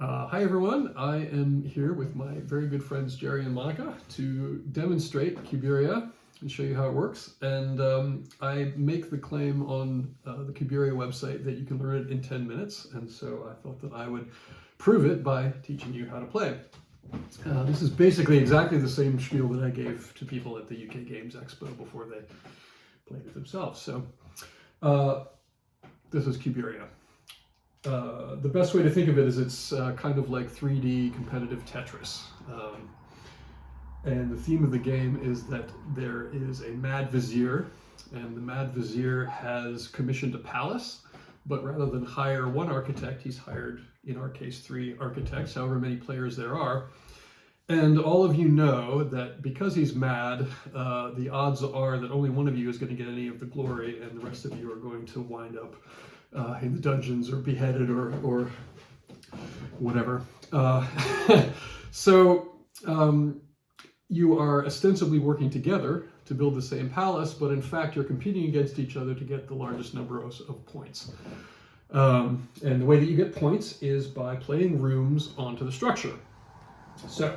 Hi everyone, I am here with my very good friends Jerry and Monica to demonstrate Cubyria and show you how it works. And I make the claim on the Cubyria website that you can learn it in 10 minutes, and so I thought that I would prove it by teaching you how to play. This is basically exactly the same spiel that I gave to people at the UK Games Expo before they played it themselves. So this is Cubyria. The best way to think of it is it's kind of like 3D competitive Tetris. And the theme of the game is that there is a Mad Vizier, and the Mad Vizier has commissioned a palace, but rather than hire one architect, he's hired, in our case, 3 architects, however many players there are. And all of you know that because he's mad, the odds are that only one of you is going to get any of the glory, and the rest of you are going to wind up in the dungeons or beheaded or whatever. So you are ostensibly working together to build the same palace, but in fact you're competing against each other to get the largest number of points. And the way that you get points is by playing rooms onto the structure. So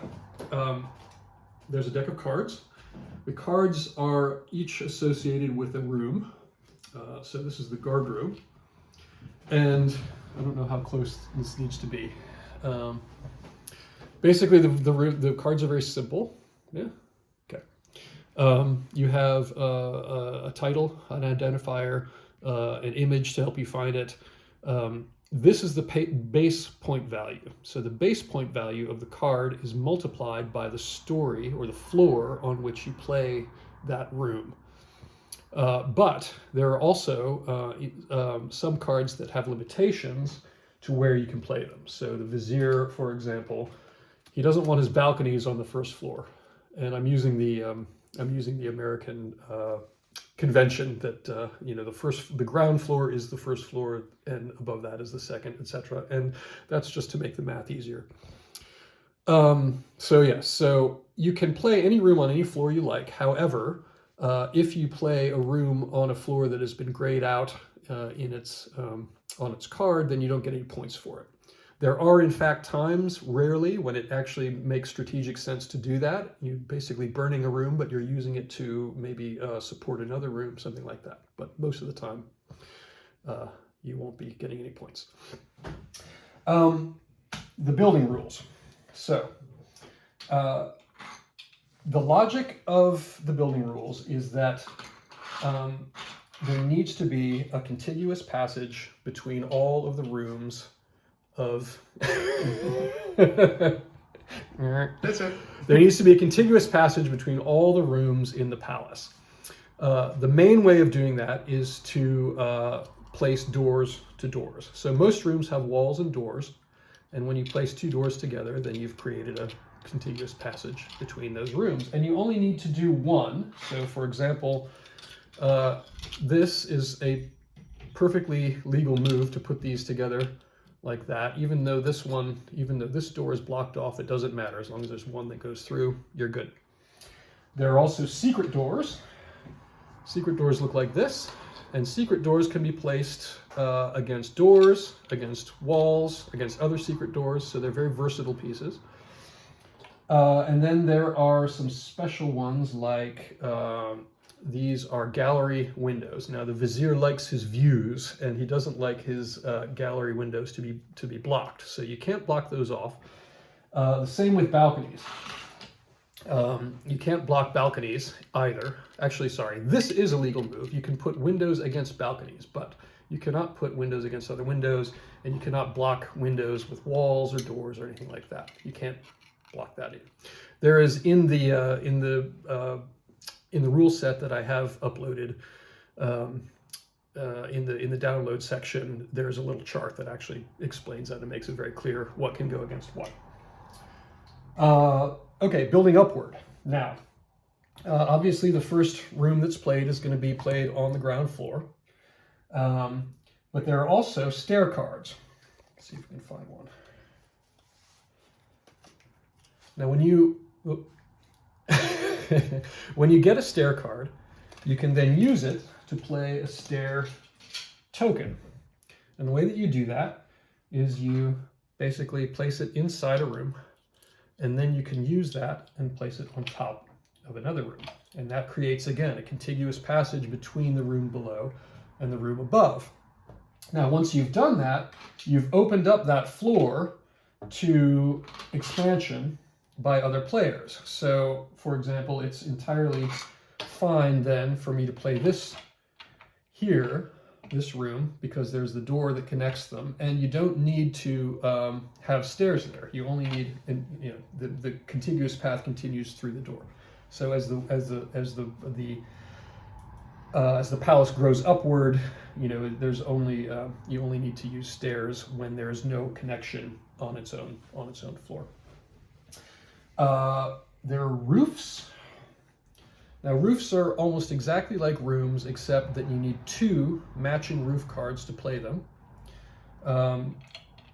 there's a deck of cards. The cards are each associated with a room. So this is the guard room. And I don't know how close this needs to be. Basically, the cards are very simple. Yeah. Okay. You have a title, an identifier, an image to help you find it. This is the base point value. So the base point value of the card is multiplied by the story or the floor on which you play that room. But there are also some cards that have limitations to where you can play them. So the Vizier, for example, he doesn't want his balconies on the first floor, and I'm using the American convention that the ground floor is the first floor, and above that is the second, etc. And that's just to make the math easier. So you can play any room on any floor you like. However, if you play a room on a floor that has been grayed out on its card, then you don't get any points for it. There are, in fact, times, rarely, when it actually makes strategic sense to do that. You're basically burning a room, but you're using it to maybe support another room, something like that. But most of the time, you won't be getting any points. The building rules. So, the logic of the building rules is that there needs to be a continuous passage between all of the rooms of... That's it. There needs to be a continuous passage between all the rooms in the palace. The main way of doing that is to place doors to doors. So most rooms have walls and doors, and when you place 2 doors together, then you've created a continuous passage between those rooms, and you only need to do one. So for example, this is a perfectly legal move to put these together like that. Even though this door is blocked off, it doesn't matter. As long as there's one that goes through, you're good. There are also secret doors. Secret doors look like this, and secret doors can be placed against doors, against walls, against other secret doors, so they're very versatile pieces. And then there are some special ones like these are gallery windows. Now the Vizier likes his views, and he doesn't like his gallery windows to be blocked, so you can't block those off. The same with balconies. You can't block balconies either. Actually, sorry, this is a legal move. You can put windows against balconies, but you cannot put windows against other windows, and you cannot block windows with walls or doors or anything like that. You can't block that in. There is in the rule set that I have uploaded in the download section, there's a little chart that actually explains that and makes it very clear what can go against what. Okay, building upward. Now, obviously the first room that's played is going to be played on the ground floor, but there are also stair cards. Let's see if we can find one. Now, when you get a stair card, you can then use it to play a stair token. And the way that you do that is you basically place it inside a room, and then you can use that and place it on top of another room. And that creates, again, a contiguous passage between the room below and the room above. Now, once you've done that, you've opened up that floor to expansion by other players. So, for example, it's entirely fine then for me to play this here, this room, because there's the door that connects them, and you don't need to have stairs there. You only need, the contiguous path continues through the door. So as the palace grows upward, there's only you only need to use stairs when there is no connection on its own floor. There are roofs. Now, roofs are almost exactly like rooms, except that you need 2 matching roof cards to play them.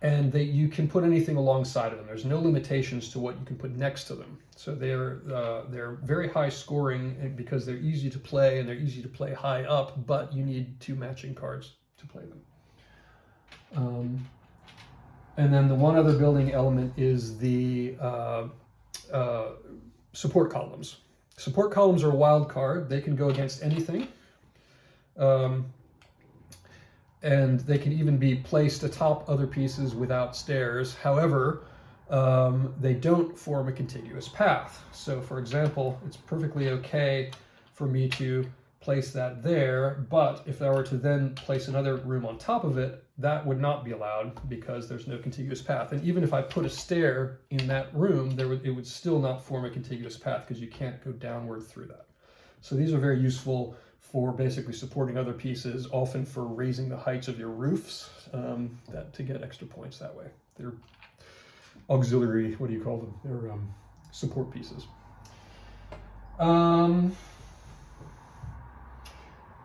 And you can put anything alongside of them. There's no limitations to what you can put next to them. So they're very high scoring because they're easy to play and they're easy to play high up, but you need 2 matching cards to play them. And then the one other building element is the support columns. Support columns are a wild card. They can go against anything. And they can even be placed atop other pieces without stairs. However, they don't form a contiguous path. So, for example, it's perfectly okay for me to place that there, but if I were to then place another room on top of it, that would not be allowed because there's no contiguous path. And even if I put a stair in that room, it would still not form a contiguous path because you can't go downward through that. So these are very useful for basically supporting other pieces, often for raising the heights of your roofs, to get extra points that way. They're auxiliary, what do you call them? They're support pieces.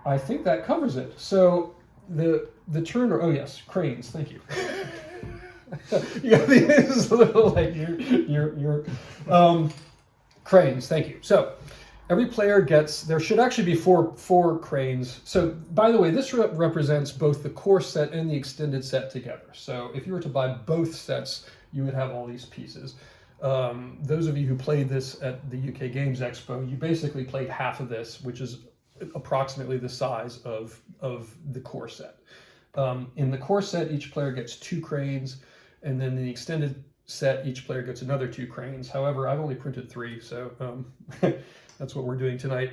I think that covers it. So the turn, oh yes, cranes, thank you. Yeah, this is a little like your cranes, thank you. So every player gets, there should actually be four cranes. So by the way, this represents both the core set and the extended set together. So if you were to buy both sets, you would have all these pieces. Those of you who played this at the UK Games Expo, you basically played half of this, which is approximately the size of the core set. In the core set, each player gets 2 cranes, and then in the extended set, each player gets another 2 cranes. However, I've only printed 3, so that's what we're doing tonight.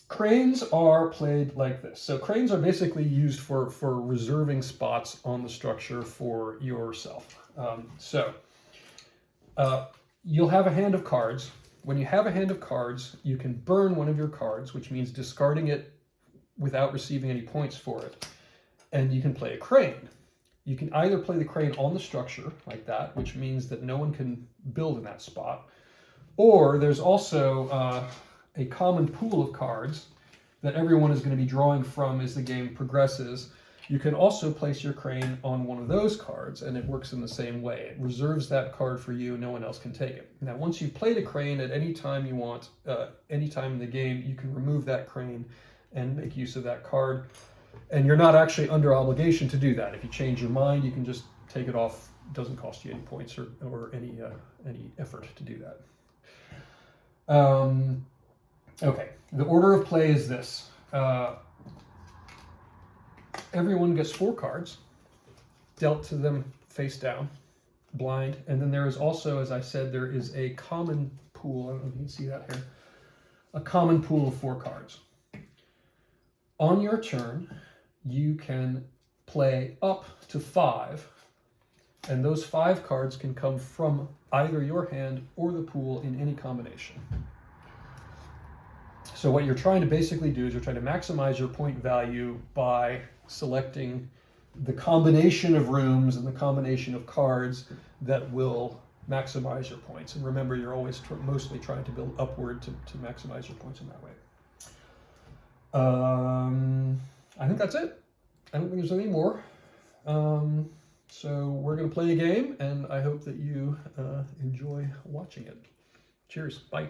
Cranes are played like this. So cranes are basically used for reserving spots on the structure for yourself. You'll have a hand of cards. When you have a hand of cards, you can burn one of your cards, which means discarding it without receiving any points for it. And you can play a crane. You can either play the crane on the structure, like that, which means that no one can build in that spot. Or there's also a common pool of cards that everyone is going to be drawing from as the game progresses. You can also place your crane on one of those cards, and it works in the same way. It reserves that card for you, no one else can take it. Now, once you've played a crane at any time you want, any time in the game, you can remove that crane and make use of that card. And you're not actually under obligation to do that. If you change your mind, you can just take it off. It doesn't cost you any points or any effort to do that. Okay, the order of play is this. Everyone gets 4 cards, dealt to them face down, blind, and then there is also, as I said, there is a common pool, I don't know if you can see that here, a common pool of 4 cards. On your turn, you can play up to 5, and those 5 cards can come from either your hand or the pool in any combination. So what you're trying to basically do is you're trying to maximize your point value by selecting the combination of rooms and the combination of cards that will maximize your points. And remember, you're always mostly trying to build upward to maximize your points in that way. I think that's it. I don't think there's any more. So we're going to play a game, and I hope that you enjoy watching it. Cheers. Bye.